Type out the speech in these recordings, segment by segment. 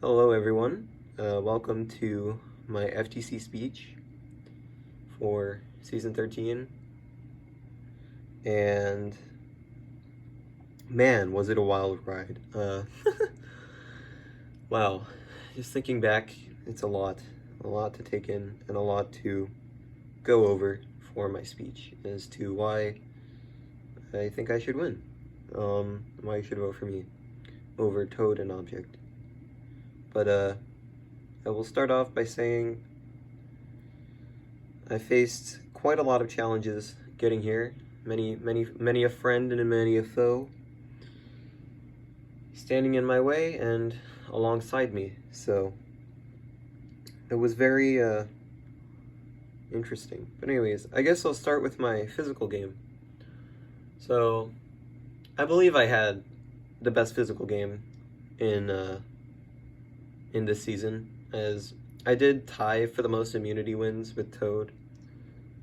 Hello, everyone. Welcome to my FTC speech for season 13. And man, was it a wild ride. Wow. Just thinking back, it's a lot to take in, and a lot to go over for my speech as to why I think I should win. Why you should vote for me over Toad and Object. But, I will start off by saying I faced quite a lot of challenges getting here. Many a friend and many a foe standing in my way and alongside me. So it was very interesting. But anyways, I guess I'll start with my physical game. So I believe I had the best physical game in this season, as I did tie for the most immunity wins with Toad,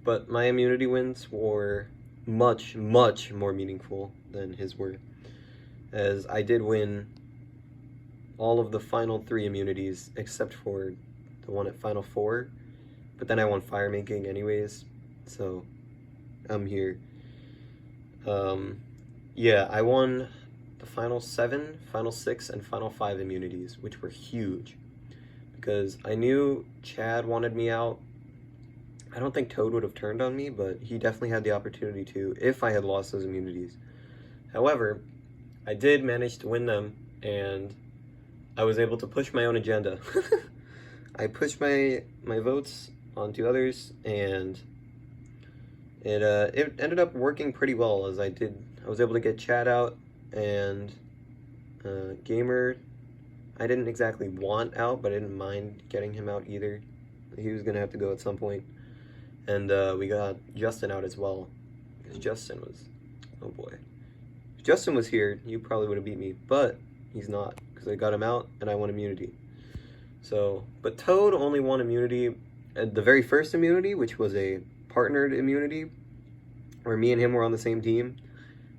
but my immunity wins were much more meaningful than his were, as I did win all of the final 3 immunities except for the one at Final 4, but then I won Fire Making anyways, so I'm here. Yeah, I won the Final 7, Final 6, and Final 5 immunities, which were huge, because I knew Chad wanted me out. I don't think Toad would have turned on me, but he definitely had the opportunity to if I had lost those immunities. However, I did manage to win them, and I was able to push my own agenda. I pushed my votes onto others, and it ended up working pretty well, as I was able to get Chad out, and Gamer, I didn't exactly want out, but I didn't mind getting him out either. He was gonna have to go at some point. And we got Justin out as well, because Justin was, oh boy. If Justin was here, you probably would have beat me, but he's not, because I got him out and I won immunity. So, but Toad only won immunity at the very first immunity, which was a partnered immunity, where me and him were on the same team,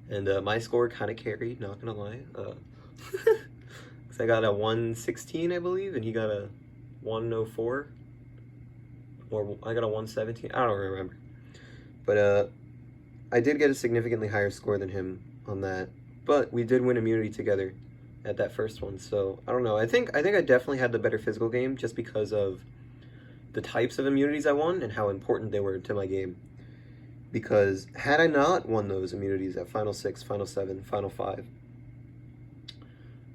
and my score kind of carried, not gonna lie. Because I got a 116, I believe, and he got a 104, or I got a 117, I don't remember. But I did get a significantly higher score than him on that, but we did win immunity together at that first one, so I don't know. I think I definitely had the better physical game, just because of the types of immunities I won and how important they were to my game. Because had I not won those immunities at Final 6, Final 7, Final 5,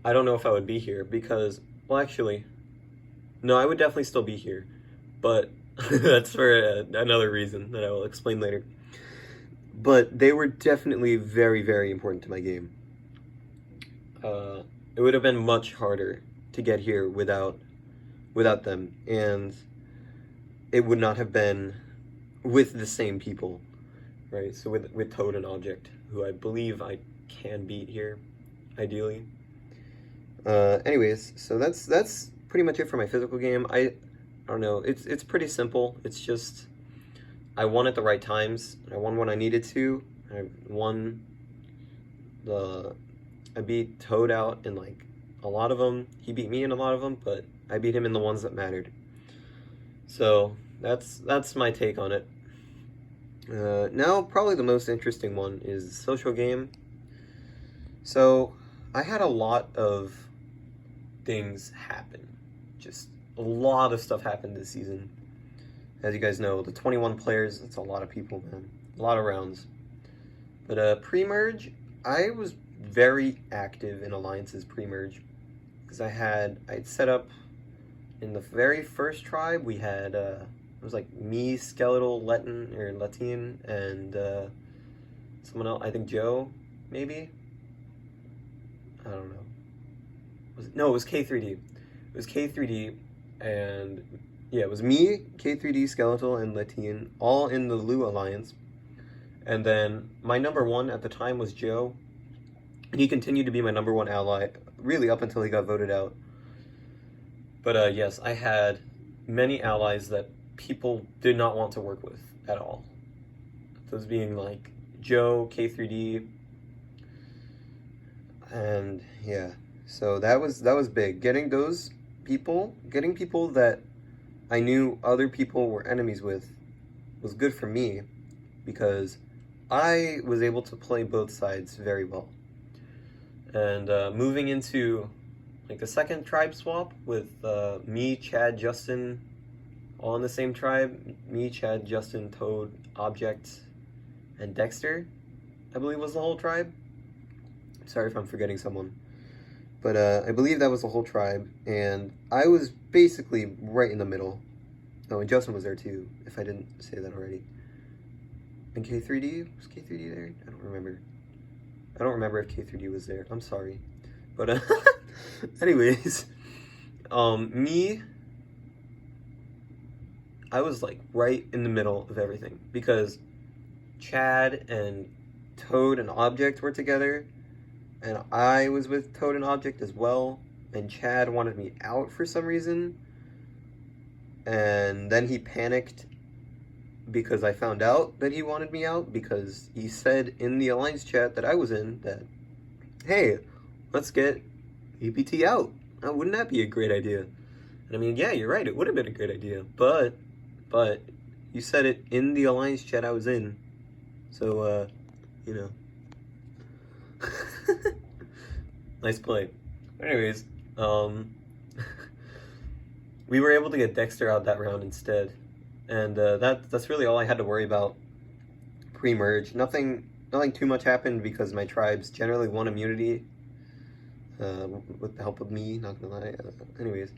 I don't know if I would be here, because, well, actually, no, I would definitely still be here, but that's for another reason that I will explain later. But they were definitely very important to my game. It would have been much harder to get here without them, and it would not have been with the same people, right? So with Toad and Object, who I believe I can beat here, ideally. Anyways, so that's pretty much it for my physical game. I don't know, it's pretty simple. It's just I won at the right times. I won when I needed to. I beat Toad out in like a lot of them. He beat me in a lot of them, but I beat him in the ones that mattered. So that's my take on it. Now, probably the most interesting one is social game. So I had a lot of things happen. Just a lot of stuff happened this season. As you guys know, the 21 players, that's a lot of people, man. A lot of rounds. But pre-merge, I was very active in alliances pre-merge, because I'd set up in the very first tribe. We had it was like me, Skeletal, Letine, and someone else. I think Joe, maybe. I don't know. It was K3D. It was K3D, and yeah, it was me, K3D, Skeletal, and Letine, all in the Lu Alliance. And then my number 1 at the time was Joe, and he continued to be my number 1 ally, really up until he got voted out. But yes, I had many allies that people did not want to work with at all. Those being like Joe, K3D, and yeah. So that was big. Getting those people, getting people that I knew other people were enemies with was good for me because I was able to play both sides very well. And moving into like the second tribe swap with me, Chad, Justin, all in the same tribe. Me, Chad, Justin, Toad, Object, and Dexter, I believe was the whole tribe. Sorry if I'm forgetting someone. But I believe that was the whole tribe, and I was basically right in the middle. Oh, and Justin was there too, if I didn't say that already. And K3D? Was K3D there? I don't remember. I don't remember if K3D was there. I'm sorry. But anyways, me, I was like right in the middle of everything because Chad and Toad and Object were together, and I was with Toad and Object as well, and Chad wanted me out for some reason, and then he panicked because I found out that he wanted me out because he said in the Alliance chat that I was in that, hey, let's get EPT out. Now, wouldn't that be a great idea? And I mean, yeah, you're right, it would have been a great idea, but you said it in the Alliance chat I was in, so, you know. Nice play. Anyways, we were able to get Dexter out that round instead, and that's really all I had to worry about pre-merge. Nothing too much happened because my tribes generally won immunity with the help of me. Not gonna lie. Anyways,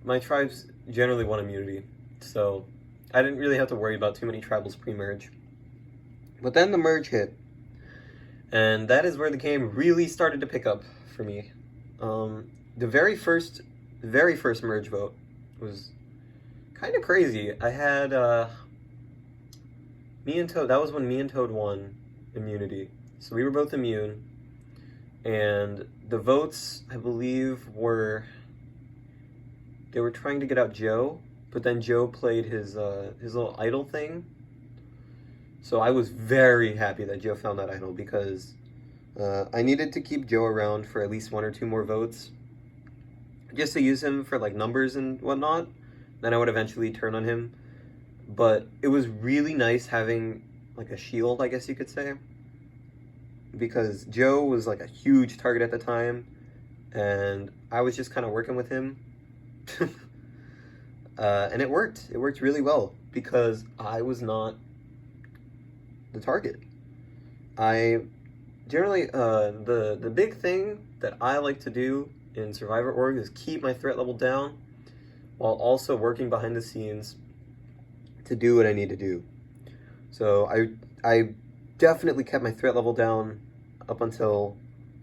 my tribes generally won immunity, so I didn't really have to worry about too many tribals pre-merge. But then the merge hit. And that is where the game really started to pick up for me. The very first merge vote was kind of crazy. I had me and Toad. That was when me and Toad won immunity. So we were both immune, and the votes, I believe, they were trying to get out Joe, but then Joe played his little idol thing. So I was very happy that Joe found that idol because I needed to keep Joe around for at least 1 or 2 more votes just to use him for like numbers and whatnot. Then I would eventually turn on him. But it was really nice having like a shield, I guess you could say, because Joe was like a huge target at the time and I was just kind of working with him. And it worked. It worked really well because I was not the target. I generally, the big thing that I like to do in Survivor Org is keep my threat level down while also working behind the scenes to do what I need to do. So I definitely kept my threat level down up until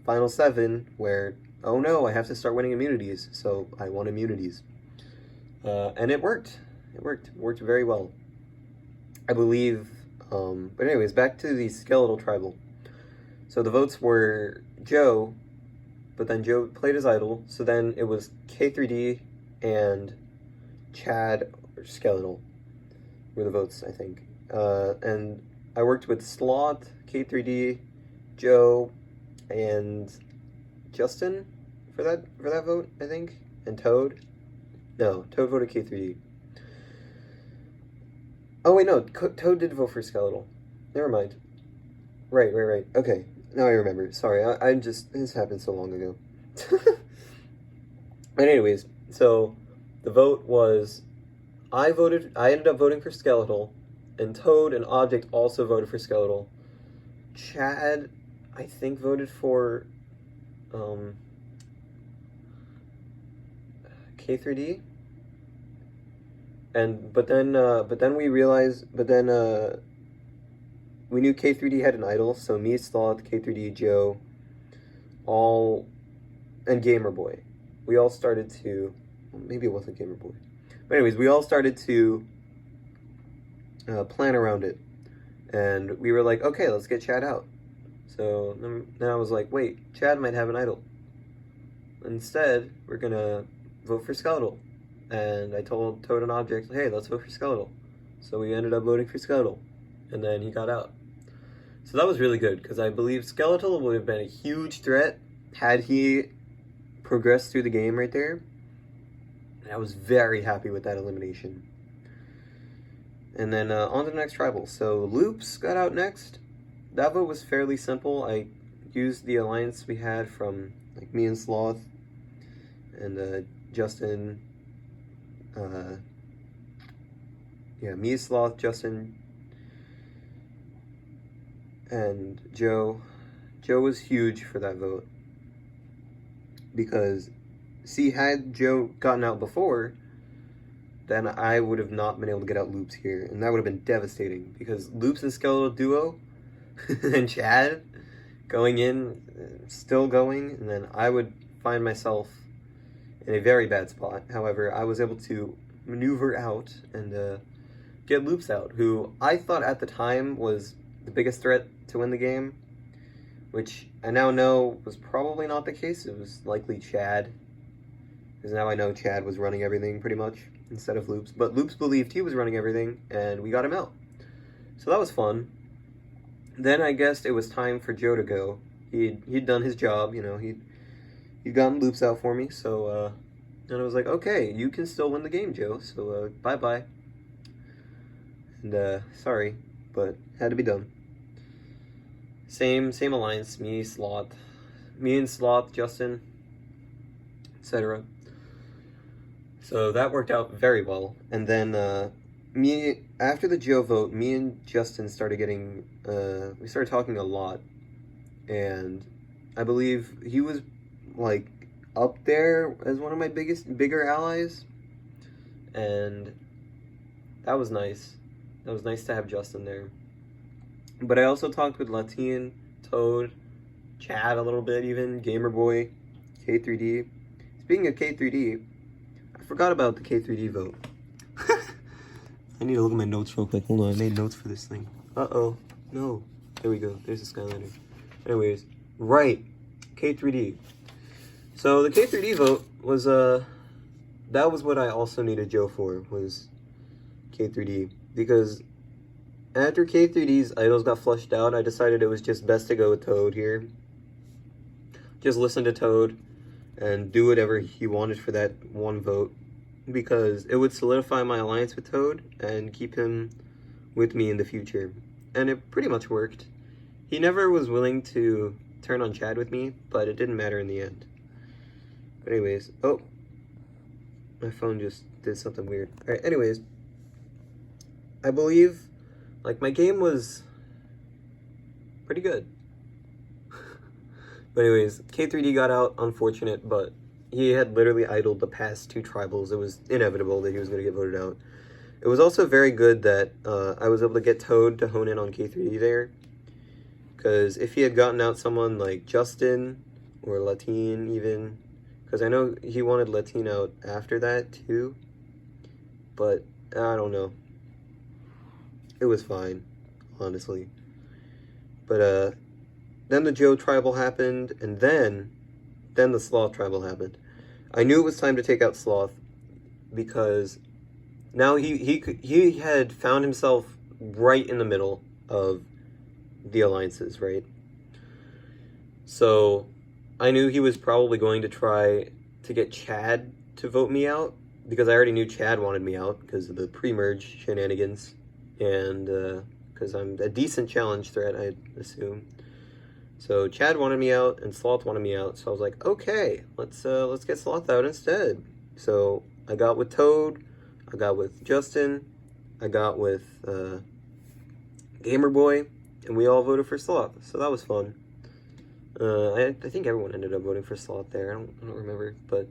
Final 7, where, oh no, I have to start winning immunities, so I won immunities. And it worked. It worked very well. I believe. But anyways, back to the skeletal tribal. So the votes were Joe, but then Joe played his idol. So then it was K3D and Chad or skeletal were the votes, I think. And I worked with Sloth, K3D, Joe, and Justin for that vote, I think, and Toad. No, Toad voted K3D. Oh wait, no, Toad did vote for skeletal. Never mind. Right. Okay, now I remember. Sorry, this happened so long ago. But anyways, so the vote was, I ended up voting for skeletal, and Toad and Object also voted for skeletal. Chad, I think, voted for K3D. But then we realized, we knew K3D had an idol, so me, Sloth, K3D, Joe, and Gamer Boy, we all started to, well, maybe it wasn't Gamer Boy, but anyways, we all started to plan around it, and we were like, okay, let's get Chad out. So then I was like, wait, Chad might have an idol. Instead, we're gonna vote for skeletal. And I told Toad and Object, hey, let's vote for skeletal. So we ended up voting for skeletal, and then he got out. So that was really good, because I believe skeletal would have been a huge threat had he progressed through the game right there. And I was very happy with that elimination. And then on to the next tribal. So Loops got out next. That vote was fairly simple. I used the alliance we had from like me and Sloth and Justin. Me, Sloth, Justin, and Joe. Joe was huge for that vote because, see, had Joe gotten out before, then I would have not been able to get out Loops here, and that would have been devastating because Loops and Skeletal Duo and Chad going in, still going, and then I would find myself in a very bad spot. However, I was able to maneuver out and get Loops out, who I thought at the time was the biggest threat to win the game, which I now know was probably not the case. It was likely Chad, because now I know Chad was running everything pretty much instead of Loops, but Loops believed he was running everything, and we got him out. So that was fun. Then I guess it was time for Joe to go. He'd done his job, you know, he'd gotten Loops out for me, so, and I was like, okay, you can still win the game, Joe, so, bye-bye. And, sorry, but had to be done. Same alliance, me and Sloth, Justin, etc. So that worked out very well. And then after the Joe vote, me and Justin started getting, we started talking a lot. And I believe he was like up there as one of my bigger allies. And that was nice. That was nice to have Justin there. But I also talked with Latine, Toad, Chad a little bit even, Gamerboy, K3D. Speaking of K3D, I forgot about the K3D vote. I need to look at my notes real quick. Hold on, I made notes for this thing. Uh-oh. No. There we go. There's the Skylander. Anyways, right. K3D. So the K3D vote was, that was what I also needed Joe for, was K3D. Because after K3D's idols got flushed out, I decided it was just best to go with Toad here. Just listen to Toad and do whatever he wanted for that one vote, because it would solidify my alliance with Toad and keep him with me in the future. And it pretty much worked. He never was willing to turn on Chad with me, but it didn't matter in the end. But anyways, oh, my phone just did something weird. Alright, anyways, I believe like, my game was pretty good. But anyways, K3D got out, unfortunate, but he had literally idled the past 2 tribals. It was inevitable that he was going to get voted out. It was also very good that I was able to get Toad to hone in on K3D there. Because if he had gotten out someone like Justin or Latine even, because I know he wanted Latine out after that too, but I don't know. It was fine, honestly. But then the Joe tribal happened, and then the Sloth tribal happened. I knew it was time to take out Sloth because now he had found himself right in the middle of the alliances, right? So I knew he was probably going to try to get Chad to vote me out, because I already knew Chad wanted me out because of the pre-merge shenanigans. And because I'm a decent challenge threat, I assume. So Chad wanted me out, and Sloth wanted me out. So I was like, okay, let's get Sloth out instead. So I got with Toad, I got with Justin, I got with Gamerboy, and we all voted for Sloth. So that was fun. I think everyone ended up voting for Sloth there. I don't remember, but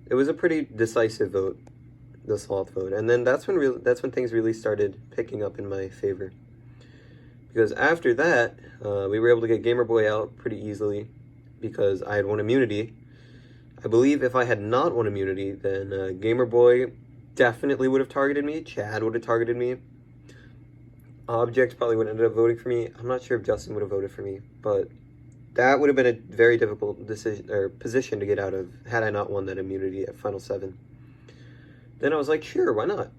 it was a pretty decisive vote, the Sloth vote. And then that's when things really started picking up in my favor, because after that we were able to get Gamerboy out pretty easily because I had won immunity. I believe if I had not won immunity, then Gamerboy definitely would have targeted me. Chad would have targeted me. Object probably would have ended up voting for me. I'm not sure if Justin would have voted for me, but that would have been a very difficult decision or position to get out of had I not won that immunity at Final 7. Then I was like, sure, why not?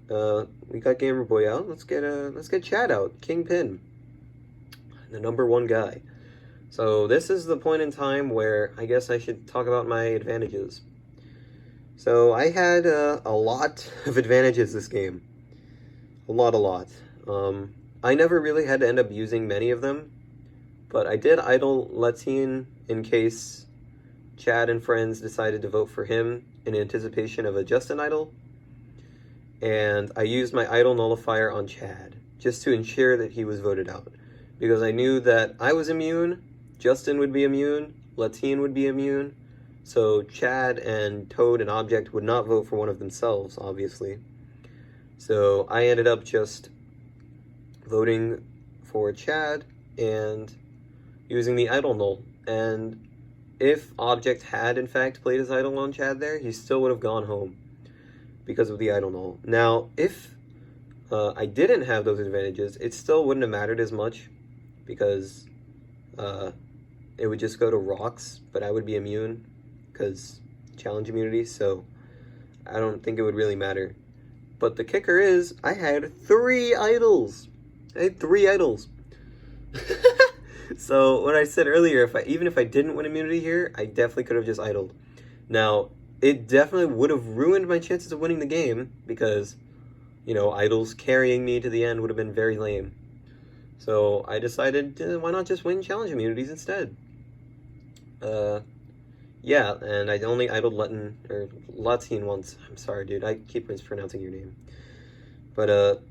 We got Gamerboy out. Let's get Chad out. Kingpin, the #1 guy. So this is the point in time where I guess I should talk about my advantages. So I had a lot of advantages this game. A lot. I never really had to end up using many of them, but I did idle Latine in case Chad and friends decided to vote for him in anticipation of a Justin idol. And I used my idol nullifier on Chad just to ensure that he was voted out, because I knew that I was immune, Justin would be immune, Latine would be immune, so Chad and Toad and Object would not vote for one of themselves, obviously. So I ended up just voting for Chad and using the idol null. And if Object had in fact played his idol on Chad there, he still would have gone home because of the idol null. Now, if I didn't have those advantages, it still wouldn't have mattered as much, because it would just go to rocks, but I would be immune because challenge immunity, so I don't think it would really matter. But the kicker is, I had 3 idols. I had 3 idols. So when I said earlier, even if I didn't win immunity here, I definitely could have just idled. Now, it definitely would have ruined my chances of winning the game, because, you know, idols carrying me to the end would have been very lame. So I decided, why not just win challenge immunities instead? Yeah, and I only idled Latine once. I'm sorry, dude, I keep mispronouncing your name. But,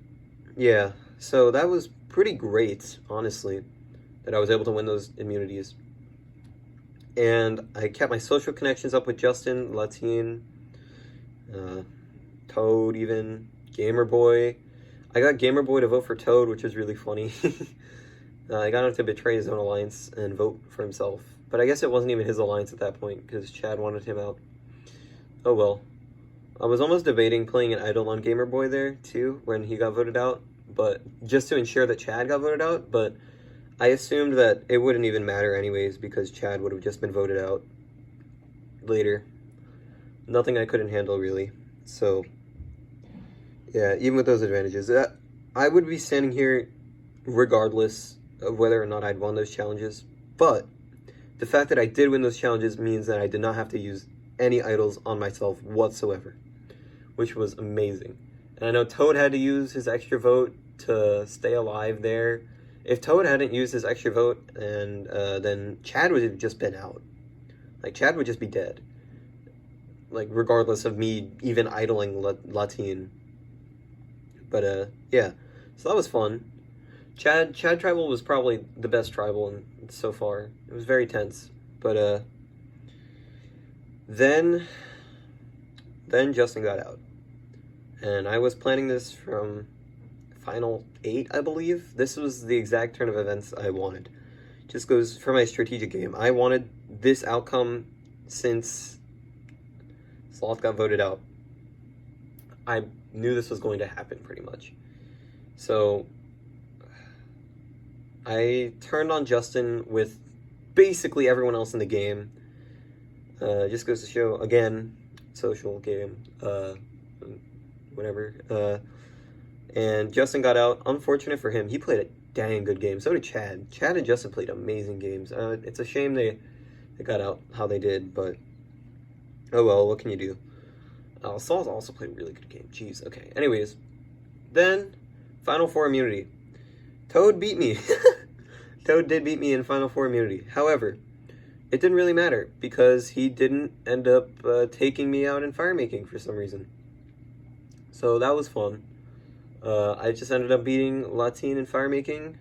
yeah, so that was pretty great, honestly, that I was able to win those immunities. And I kept my social connections up with Justin, Latine, Toad even, Gamerboy. I got Gamerboy to vote for Toad, which was really funny. I got him to betray his own alliance and vote for himself. But I guess it wasn't even his alliance at that point, because Chad wanted him out. Oh well. I was almost debating playing an idol on Gamerboy there, too, when he got voted out, but just to ensure that Chad got voted out, but I assumed that it wouldn't even matter anyways, because Chad would have just been voted out later. Nothing I couldn't handle, really. So, yeah, even with those advantages, I would be standing here regardless of whether or not I'd won those challenges, but the fact that I did win those challenges means that I did not have to use any idols on myself whatsoever, which was amazing. And I know Toad had to use his extra vote to stay alive there. If Toad hadn't used his extra vote, and then Chad would have just been out. Like, Chad would just be dead. Like, regardless of me even idling Latine. But, yeah. So that was fun. Chad Tribal was probably the best tribal so far. It was very tense. But, then Justin got out. And I was planning this from Final 8, I believe. This was the exact turn of events I wanted. Just goes for my strategic game. I wanted this outcome since Sloth got voted out. I knew this was going to happen, pretty much. So I turned on Justin with basically everyone else in the game. Just goes to show, again, social game, whatever. And Justin got out. Unfortunate for him. He played a dang good game. So did Chad. Chad and Justin played amazing games. It's a shame they got out how they did, but oh well, what can you do? Saul also played a really good game. Jeez, okay. Anyways, then, Final 4 immunity. Toad beat me. Toad did beat me in Final 4 immunity. However, it didn't really matter, because he didn't end up taking me out in firemaking for some reason. So that was fun. I just ended up beating Latine in firemaking,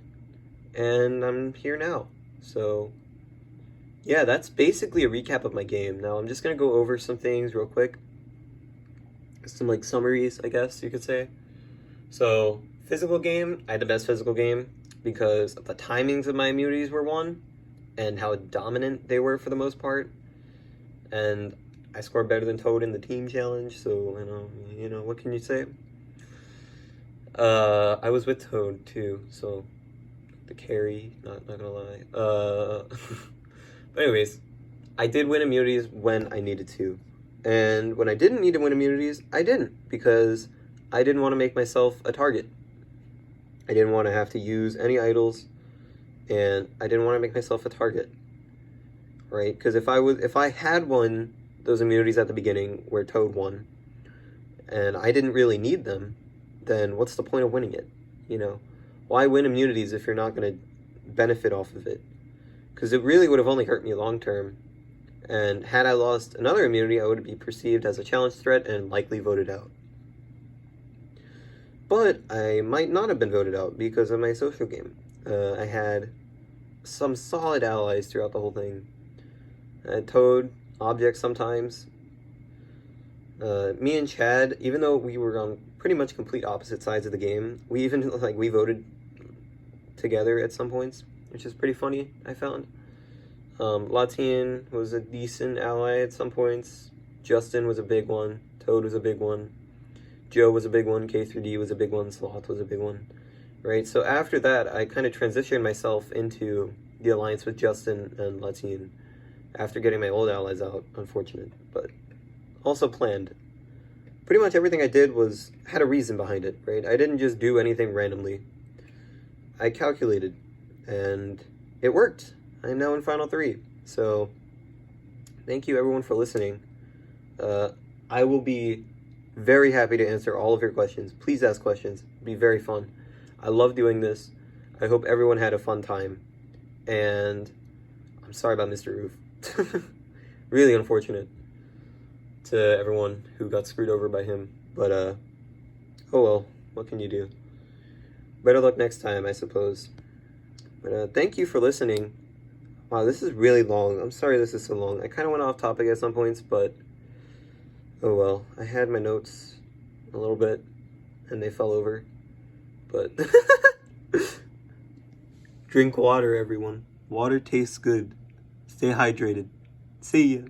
and I'm here now. So, yeah, that's basically a recap of my game. Now, I'm just going to go over some things real quick. Some, like, summaries, I guess you could say. So, physical game, I had the best physical game because the timings of my immunities were one, and how dominant they were for the most part. And I scored better than Toad in the team challenge, so, you know, what can you say? I was with Toad, too, so the carry, not gonna lie. But anyways, I did win immunities when I needed to. And when I didn't need to win immunities, I didn't, because I didn't want to make myself a target. I didn't want to have to use any idols, and I didn't want to make myself a target, right? Because if I had one those immunities at the beginning where Toad won, and I didn't really need them, then what's the point of winning it? You know, why win immunities if you're not going to benefit off of it? Because it really would have only hurt me long term. And had I lost another immunity, I would be perceived as a challenge threat and likely voted out. But I might not have been voted out because of my social game. I had some solid allies throughout the whole thing. I had Toad, Object sometimes. Me and Chad, even though we were on pretty much complete opposite sides of the game, we voted together at some points, which is pretty funny, I found. Latian was a decent ally at some points. Justin was a big one. Toad was a big one. Joe was a big one. K3D was a big one. Sloth was a big one. Right? So after that, I kind of transitioned myself into the alliance with Justin and Latian after getting my old allies out. Unfortunate, but also planned. Pretty much everything I did had a reason behind it, right? I didn't just do anything randomly. I calculated, and it worked. I'm now in Final 3, so thank you everyone for listening. I will be very happy to answer all of your questions. Please ask questions. It'll be very fun. I love doing this. I hope everyone had a fun time, and I'm sorry about Mr. Roof. Really unfortunate to everyone who got screwed over by him, but oh well, what can you do? Better luck next time, I suppose. But thank you for listening. Wow, this is really long. I'm sorry this is so long. I kind of went off topic at some points, but oh well. I had my notes a little bit, and they fell over. But drink water, everyone. Water tastes good. Stay hydrated. See ya.